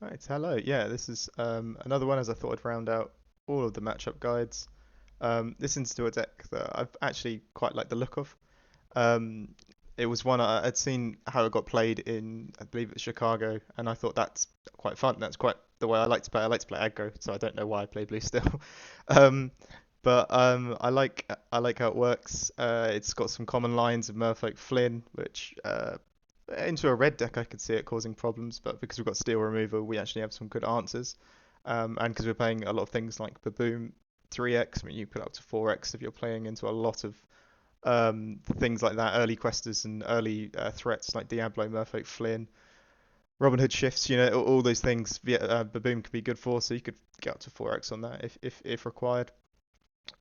Right, hello. Yeah, this is another one as I thought I'd round out all of the matchup guides. This is to a deck that I've actually quite liked the look of. Um, it was one I'd seen how it got played in, I believe it's Chicago, and I thought that's quite fun. That's quite the way I like to play. I like to play aggro, so I don't know why I play blue still. Um, but I like how it works. It's got some common lines of Merfolk Flynn, which into a red deck I could see it causing problems, but because we've got steel removal, we actually have some good answers. And because we're playing a lot of things like Baboom 3x, I mean you put up to 4x if you're playing into a lot of things like that, early questers and early threats like Diablo, Merfolk Flynn, Robin Hood shifts, all those things Baboom could be good for, so you could get up to 4x on that if required.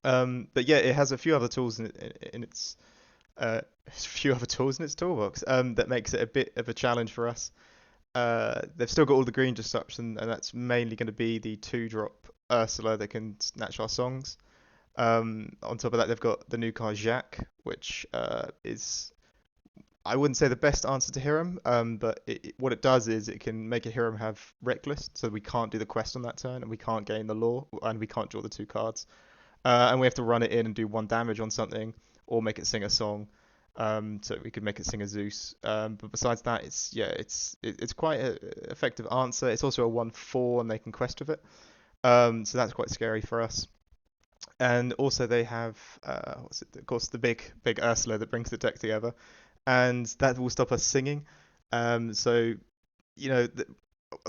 But yeah, it has a few other tools in its a few other tools in its toolbox that makes it a bit of a challenge for us. They've still got all the green disruption, and that's mainly going to be the 2-drop Ursula that can snatch our songs. On top of that, they've got the new card Jacques, which is, I wouldn't say the best answer to Hiram, but what it does is it can make a Hiram have Reckless, so we can't do the quest on that turn, and we can't gain the law, and we can't draw the two cards. And we have to run it in and do 1 damage on something, or make it sing a song. So we could make it sing a Zeus. But besides that, it's quite an effective answer. It's also a 1/4, and they can quest with it. So that's quite scary for us. And also they have what's it? Of course, the big Ursula that brings the deck together, and that will stop us singing. So you know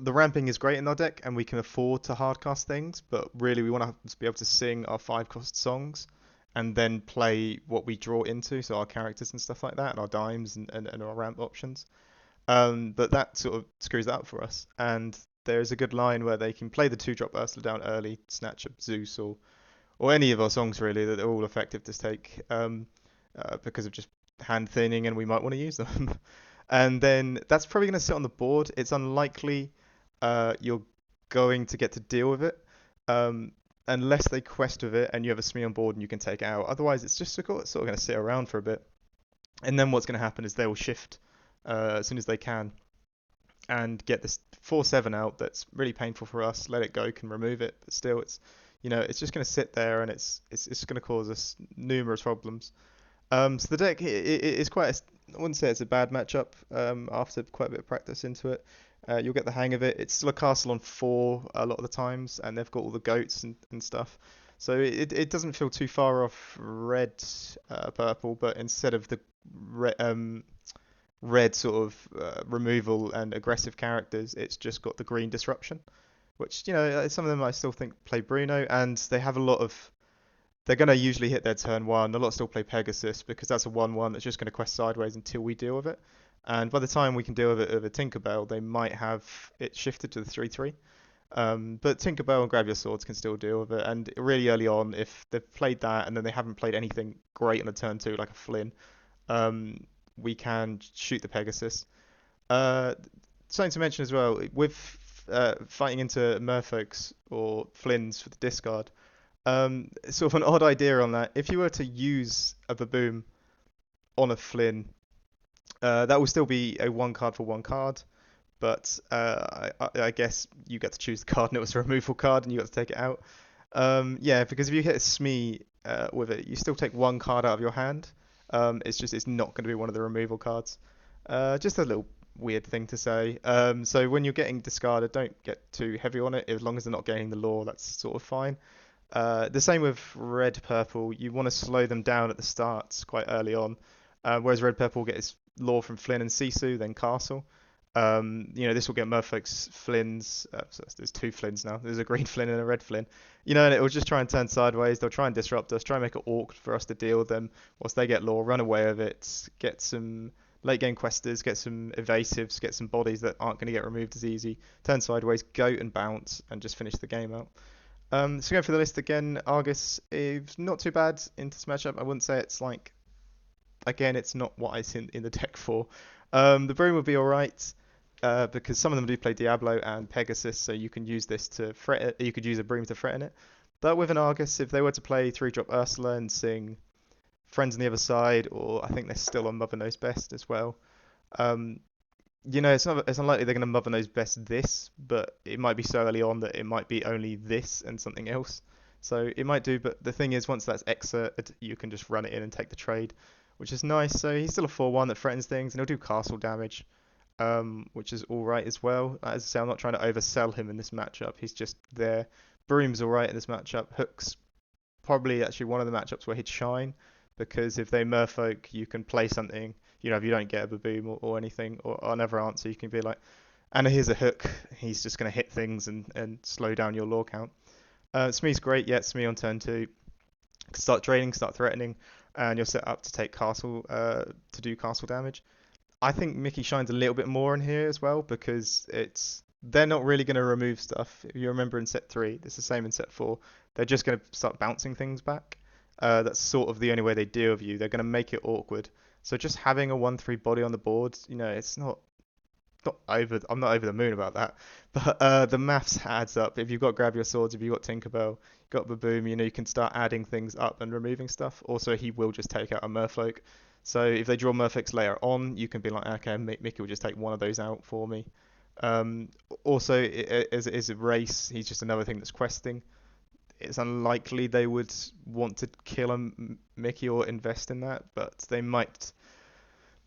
the ramping is great in our deck, and we can afford to hardcast things, but really we want to be able to sing our 5 cost songs and then play what we draw into, so our characters and stuff like that, and our dimes and our ramp options. But that sort of screws that up for us. And there's a good line where they can play the 2-drop Ursula down early, snatch up Zeus or any of our songs really that are all effective to take because of just hand thinning, and we might want to use them. And then that's probably going to sit on the board. It's unlikely you're going to get to deal with it unless they quest with it and you have a Smee on board and you can take it out. Otherwise, it's just sort of going to sit around for a bit. And then what's going to happen is they will shift as soon as they can and get this 4/7 out. That's really painful for us. Let it go, can remove it, but still, it's just going to sit there and it's going to cause us numerous problems. So the deck is quite. I wouldn't say it's a bad matchup. After quite a bit of practice into it, you'll get the hang of it. It's still a castle on 4 a lot of the times, and they've got all the goats and stuff. So it doesn't feel too far off red purple, but instead of the red sort of removal and aggressive characters, it's just got the green disruption, which some of them I still think play Bruno, and they have a lot of they're going to usually hit their turn 1. A lot still play Pegasus because that's a 1/1 that's just going to quest sideways until we deal with it. And by the time we can deal with it with a Tinkerbell, they might have it shifted to the 3/3. But Tinkerbell and Grab Your Swords can still deal with it. And really early on, if they've played that and then they haven't played anything great on the turn 2, like a Flynn, um, we can shoot the Pegasus. Uh, Something to mention as well, with fighting into Merfolks or Flynns for the discard, sort of an odd idea on that. If you were to use a Baboom on a Flynn, that will still be a 1 card for 1 card, but I guess you get to choose the card and it was a removal card and you got to take it out. Yeah, because if you hit a Smee with it, you still take 1 card out of your hand. It's not going to be one of the removal cards. Just a little weird thing to say. So when you're getting discarded, don't get too heavy on it. As long as they're not gaining the law, that's sort of fine. The same with red purple. You want to slow them down at the start quite early on. Whereas red purple gets law from Flynn and Sisu, then Castle. This will get Murfolk's Flynns. So there's 2 Flynns now. There's a green Flynn and a red Flynn. And it will just try and turn sideways. They'll try and disrupt us, try and make it awkward for us to deal with them. Whilst they get law, run away with it, get some late game questers, get some evasives, get some bodies that aren't going to get removed as easy. Turn sideways, goat and bounce, and just finish the game out. So going for the list again, Argus is not too bad into this matchup. I wouldn't say it's like, again, it's not what I see in the deck for. The Broom would be alright, because some of them do play Diablo and Pegasus, so you can use this to threat it. You could use a Broom to threaten it. But with an Argus, if they were to play 3-drop Ursula and sing Friends on the Other Side, or I think they're still on Mother Knows Best as well, um, it's unlikely they're going to Mother Knows Best this, but it might be so early on that it might be only this and something else. So it might do, but the thing is, once that's exerted, you can just run it in and take the trade, which is nice. So he's still a 4/1 that threatens things, and he'll do castle damage, which is all right as well. As I say, I'm not trying to oversell him in this matchup. He's just there. Broom's all right in this matchup. Hook's probably actually one of the matchups where he'd shine, because if they Merfolk, you can play something. If you don't get a Baboom or anything, or another answer, you can be like, and here's a hook. He's just going to hit things and slow down your lore count. Smee's great. Yeah, Smee on turn 2. Start draining, start threatening, and you're set up to take castle, to do castle damage. I think Mickey shines a little bit more in here as well, because they're not really going to remove stuff. If you remember in set 3, it's the same in set 4. They're just going to start bouncing things back. That's sort of the only way they deal with you. They're going to make it awkward. So just having a 1/3 body on the board, it's not over. I'm not over the moon about that. But the maths adds up. If you've got Grab Your Swords, if you've got Tinkerbell, got Baboom, you can start adding things up and removing stuff. Also, he will just take out a Merfolk. So if they draw Merfolks later on, you can be like, okay, Mickey will just take one of those out for me. Um, Also, as it is a race, he's just another thing that's questing. It's unlikely they would want to kill a Mickey or invest in that, but they might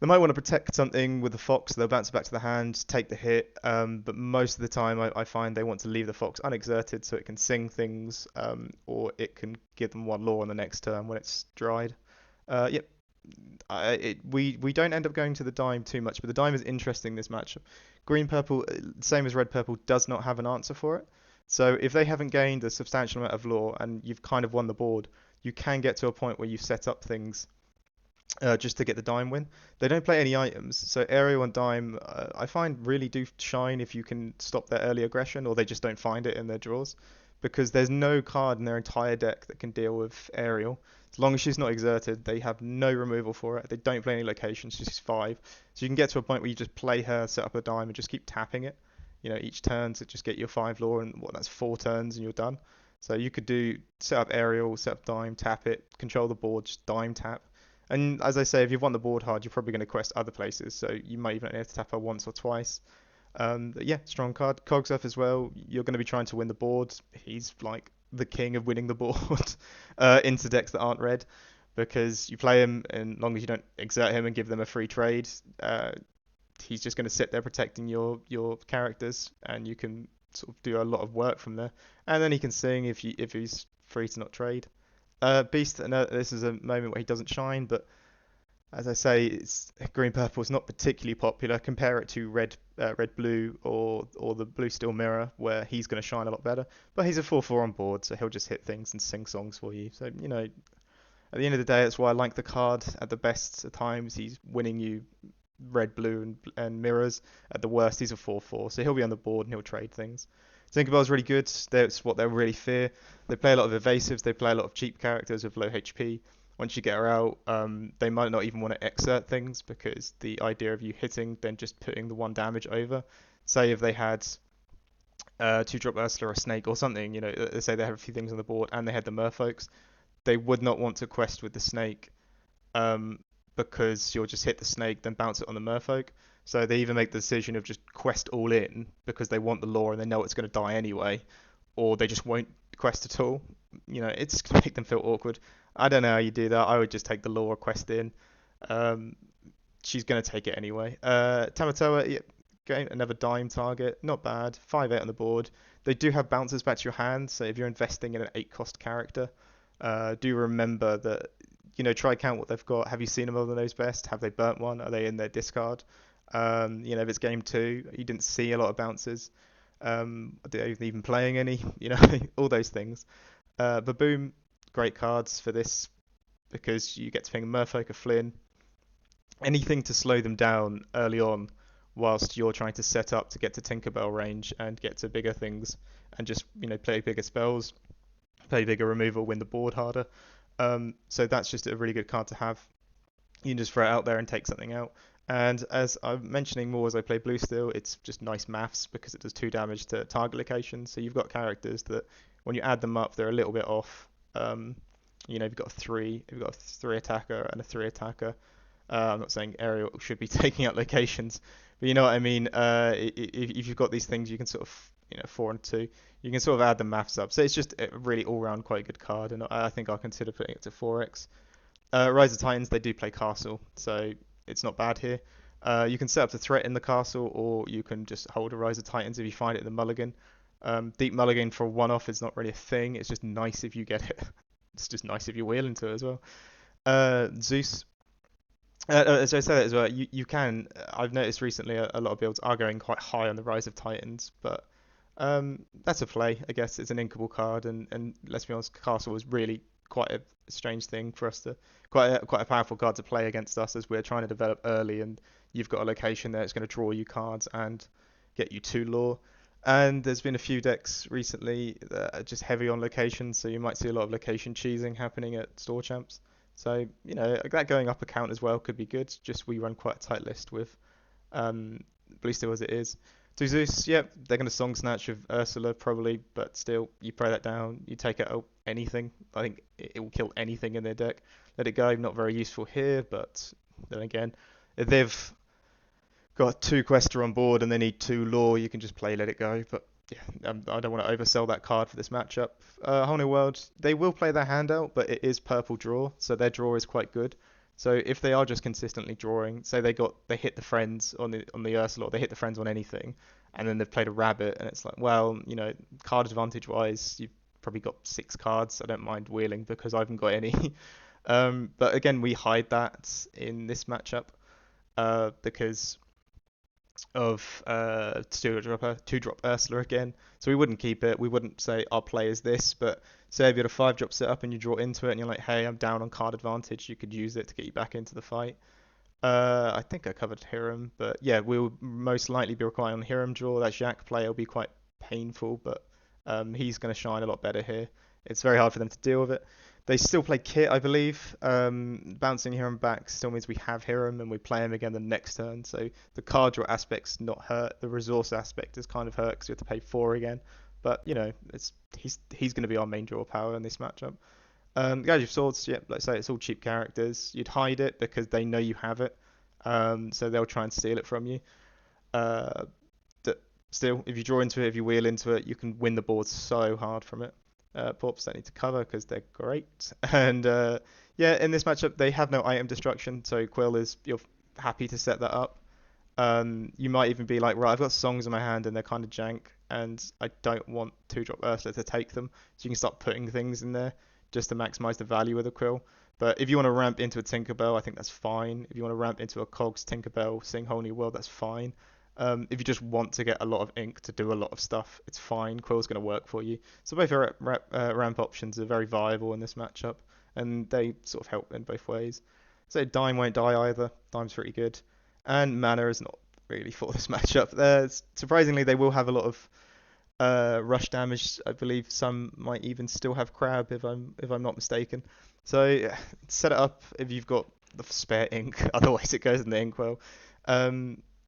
want to protect something with the fox. They'll bounce it back to the hand, take the hit. But most of the time, I find they want to leave the fox unexerted so it can sing things, or it can give them one lore on the next turn when it's dried. Yep. We don't end up going to the dime too much, but the dime is interesting this matchup. Green purple, same as red purple, does not have an answer for it. So if they haven't gained a substantial amount of lore and you've kind of won the board, you can get to a point where you set up things just to get the dime win. They don't play any items, so aerial and dime I find really do shine if you can stop their early aggression, or they just don't find it in their draws, because there's no card in their entire deck that can deal with aerial. As long as she's not exerted, they have no removal for it. They don't play any locations, she's 5. So you can get to a point where you just play her, set up a dime, and just keep tapping it. Each turn to just get your 5 lore, and that's 4 turns and you're done. So you could do set up aerial, set up dime, tap it, control the board, just dime tap. And as I say, if you've won the board hard, you're probably going to quest other places, so you might even have to tap her once or twice. But yeah, strong card. Cogsworth as well. You're going to be trying to win the board. He's like the king of winning the board into decks that aren't red, because you play him, and as long as you don't exert him and give them a free trade, he's just going to sit there protecting your characters, and you can sort of do a lot of work from there. And then he can sing if he's free to not trade. Beast, this is a moment where he doesn't shine, but as I say, green purple is not particularly popular. Compare it to red blue or the blue steel mirror, where he's going to shine a lot better. But he's a 4/4 on board, so he'll just hit things and sing songs for you. So at the end of the day, that's why I like the card. At the best of times, he's winning you red, blue, and mirrors. At the worst, he's a 4/4, so he'll be on the board and he'll trade things. Tinkerbell's really good. That's what they really fear. They play a lot of evasives. They play a lot of cheap characters with low HP. Once you get her out, they might not even want to exert things, because the idea of you hitting, then just putting the 1 damage over. Say if they had 2-drop Ursula or a snake or something, let's say they have a few things on the board and they had the merfolks, they would not want to quest with the snake, um, because you'll just hit the snake, then bounce it on the merfolk. So they either make the decision of just quest all in because they want the lore and they know it's going to die anyway, or they just won't quest at all. It's going to make them feel awkward. I don't know how you do that. I would just take the lore quest in. Um, she's going to take it anyway. Tamatoa, yeah, another dime target. Not bad. 5/8 on the board. They do have bounces back to your hand, so if you're investing in an 8-cost character, do remember that, try count what they've got. Have you seen them other than those best? Have they burnt one? Are they in their discard? If it's game 2, you didn't see a lot of bounces. Are they even playing any? All those things. But boom, great cards for this, because you get to ping Merfolk or Flynn. Anything to slow them down early on, whilst you're trying to set up to get to Tinkerbell range and get to bigger things, and just play bigger spells, play bigger removal, win the board harder. So that's just a really good card to have. You can just throw it out there and take something out. And as I'm mentioning more as I play Blue Steel, it's just nice maths, because it does 2 damage to target locations. So you've got characters that, when you add them up, they're a little bit off. You've got a 3 attacker and a 3 attacker. I'm not saying Ariel should be taking out locations, But you know what I mean. If you've got these things, you can sort of, 4 and 2. You can sort of add the maths up. So it's just a really all-round quite good card, and I think I'll consider putting it to 4x. Rise of Titans, they do play castle, so it's not bad here. You can set up the threat in the castle, or you can just hold a Rise of Titans if you find it in the mulligan. Deep mulligan for one off is not really a thing. It's just nice if you get it. It's just nice if you wheel into it as well. Zeus. As I said as well, you can. I've noticed recently a lot of builds are going quite high on the Rise of Titans, but that's a play. I guess it's an inkable card, and let's be honest, Castle was really quite a strange thing for us to quite a powerful card to play against us as we're trying to develop early, and you've got a location there that's going to draw you cards and get you 2 lore. And there's been a few decks recently that are just heavy on locations, so you might see a lot of location cheesing happening at store champs. So that going up a count as well could be good. Just we run quite a tight list with um, Blue Steel as it is. To Zeus, yep, they're going to Song Snatch with Ursula probably, but still, you play that down, you take out anything. I think it will kill anything in their deck. Let It Go, not very useful here, but then again, if they've got 2 Quester on board and they need 2 lore, you can just play Let It Go. But yeah, I don't want to oversell that card for this matchup. Whole New World, they will play their hand out, but it is purple draw, so their draw is quite good. So if they are just consistently drawing, say they hit the friends on the Ursula, or they hit the friends on anything, and then they've played a rabbit, and it's like, well, card advantage wise, you've probably got 6 cards. I don't mind wheeling because I haven't got any. But again, we hide that in this matchup because of two drop Ursula again. So we wouldn't keep it. We wouldn't say our play is this, but say if you had a 5 drop set up and you draw into it and you're like, hey, I'm down on card advantage, you could use it to get you back into the fight. I think I covered Hiram, but yeah, we'll most likely be relying on Hiram draw. That Jacques play will be quite painful, but he's going to shine a lot better here. It's very hard for them to deal with it. They still play Kit, I believe. Bouncing Hiram back still means we have Hiram and we play him again the next turn. So the card draw aspect's not hurt. The resource aspect is kind of hurt because we have to pay 4 again. But he's going to be our main draw power in this matchup. Guys of Swords, yeah, let's say it's all cheap characters. You'd hide it because they know you have it, so they'll try and steal it from you. Uh, Still, if you draw into it, if you wheel into it, you can win the board so hard from it. Porps don't need to cover because they're great. And yeah, in this matchup, they have no item destruction, so Quill you're happy to set that up. You might even be like, right, I've got songs in my hand and they're kind of jank, and I don't want 2 drop Ursula to take them, so you can start putting things in there just to maximize the value of the Quill. But if you want to ramp into a Tinkerbell, I think that's fine. If you want to ramp into a Cogs, Tinkerbell, Sing Whole New World, that's fine. If you just want to get a lot of ink to do a lot of stuff, it's fine. Quill's going to work for you. So both ramp options are very viable in this matchup, and they sort of help in both ways. So Dime won't die either. Dime's pretty good. And Mana is not really for this matchup. Surprisingly, they will have a lot of rush damage. I believe some might even still have Crab if I'm not mistaken. So yeah, set it up if you've got the spare ink. Otherwise, it goes in the inkwell.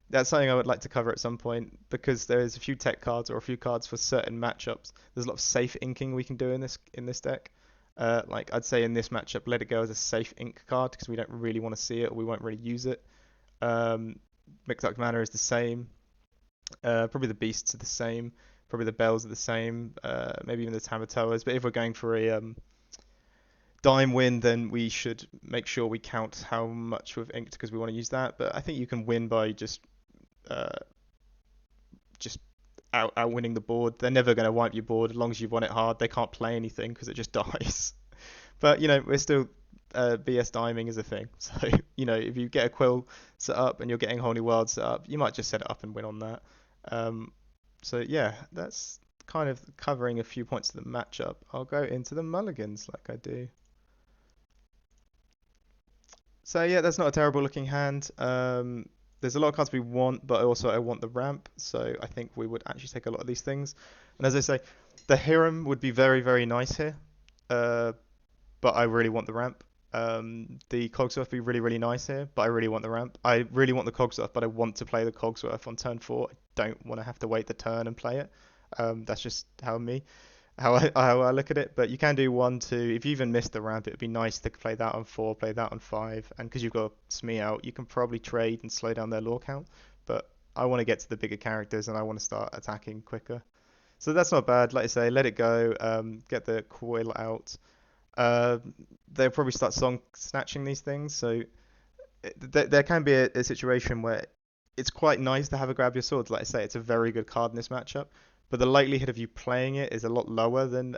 That's something I would like to cover at some point because there's a few tech cards or a few cards for certain matchups. There's a lot of safe inking we can do in this deck. Like I'd say in this matchup, Let It Go is a safe ink card because we don't really want to see it or we won't really use it. Mixed Mana is the same. Probably the Beasts are the same. Probably the Bells are the same. Maybe even the Tamatoas. But if we're going for a Dime win, then we should make sure we count how much we've inked because we want to use that. But I think you can win by just out winning the board. They're never going to wipe your board as long as you've won it hard. They can't play anything because it just dies. But we're still BS diming is a thing. So if you get a Quill set up and you're getting Whole New World set up, you might just set it up and win on that. So yeah, that's kind of covering a few points of the matchup. I'll go into the mulligans like I do. So yeah, that's not a terrible looking hand. There's a lot of cards we want, but also I want the ramp, so I think we would actually take a lot of these things. And as I say, the Hiram would be very, very nice here, but I really want the ramp. The Cogsworth would be really, really nice here, but I really want the ramp. I really want the Cogsworth, but I want to play the Cogsworth on turn 4. I don't want to have to wait the turn and play it. That's just how I look at it. But you can do 1, 2. If you even miss the ramp, it would be nice to play that on 4, play that on 5. And because you've got Smee out, you can probably trade and slow down their lore count. But I want to get to the bigger characters and I want to start attacking quicker. So that's not bad. Like I say, let it go. Get the coil out. Uh, they'll probably start song snatching these things. So there can be a situation where it's quite nice to have a grab your swords. Like I say, it's a very good card in this matchup, but the likelihood of you playing it is a lot lower than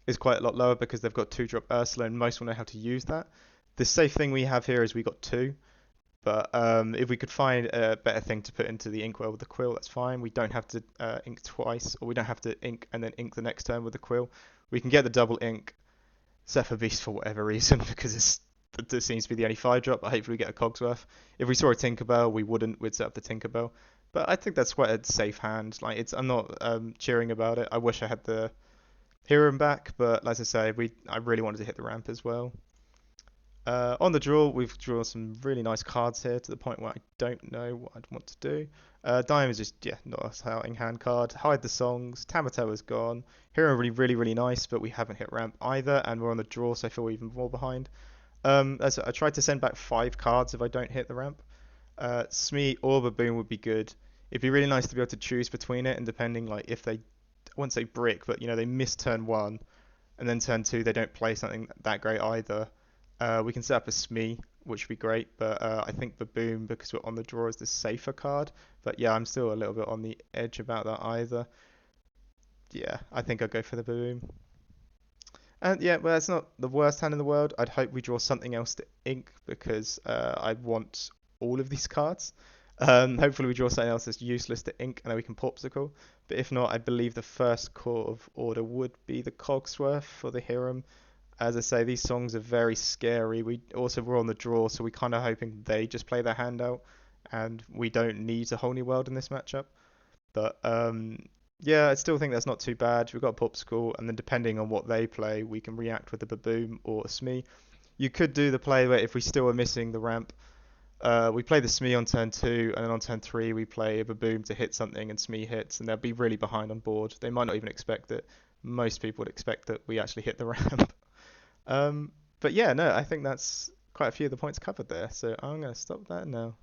is quite a lot lower because they've got 2-drop Ursula and most will know how to use that. The safe thing we have here is we got 2, but if we could find a better thing to put into the inkwell with the quill, that's fine. We don't have to ink twice, or we don't have to ink and then ink the next turn with the quill. We can get the double ink, set for beast for whatever reason because this seems to be the only 5-drop. But hopefully we get a Cogsworth. If we saw a Tinkerbell, we wouldn't. We'd set up the Tinkerbell. But I think that's quite a safe hand. Like I'm not cheering about it. I wish I had the hero back, but as I say, I really wanted to hit the ramp as well. On the draw, we've drawn some really nice cards here to the point where I don't know what I'd want to do. Dime is just, yeah, not a shouting hand card. Hide the songs. Tamato is gone. Hero really nice, but we haven't hit ramp either, and we're on the draw, so I feel even more behind. As I tried to send back 5 cards if I don't hit the ramp. Smee or Baboon would be good. It'd be really nice to be able to choose between it, and depending, like, if they, I wouldn't say brick, but, they miss turn 1, and then turn 2 they don't play something that great either. We can set up a Smee, which would be great, but I think Baboon, because we're on the draw, is the safer card. But yeah, I'm still a little bit on the edge about that either. Yeah, I think I'll go for the Baboon. And yeah, well, it's not the worst hand in the world. I'd hope we draw something else to ink because I want all of these cards. Hopefully we draw something else that's useless to ink and then we can Popsicle. But if not, I believe the first core of order would be the Cogsworth for the Hiram. As I say, these songs are very scary. We're on the draw, so we're kind of hoping they just play their hand out, and we don't need a whole new world in this matchup. But yeah, I still think that's not too bad. We've got Popsicle, and then depending on what they play, we can react with a Baboom or a Smee. You could do the play where if we still are missing the ramp, we play the Smee on turn 2, and then on turn 3 we play a Baboom to hit something, and Smee hits, and they'll be really behind on board. They might not even expect it. Most people would expect that we actually hit the ramp. But yeah, no, I think that's quite a few of the points covered there. So I'm going to stop that now.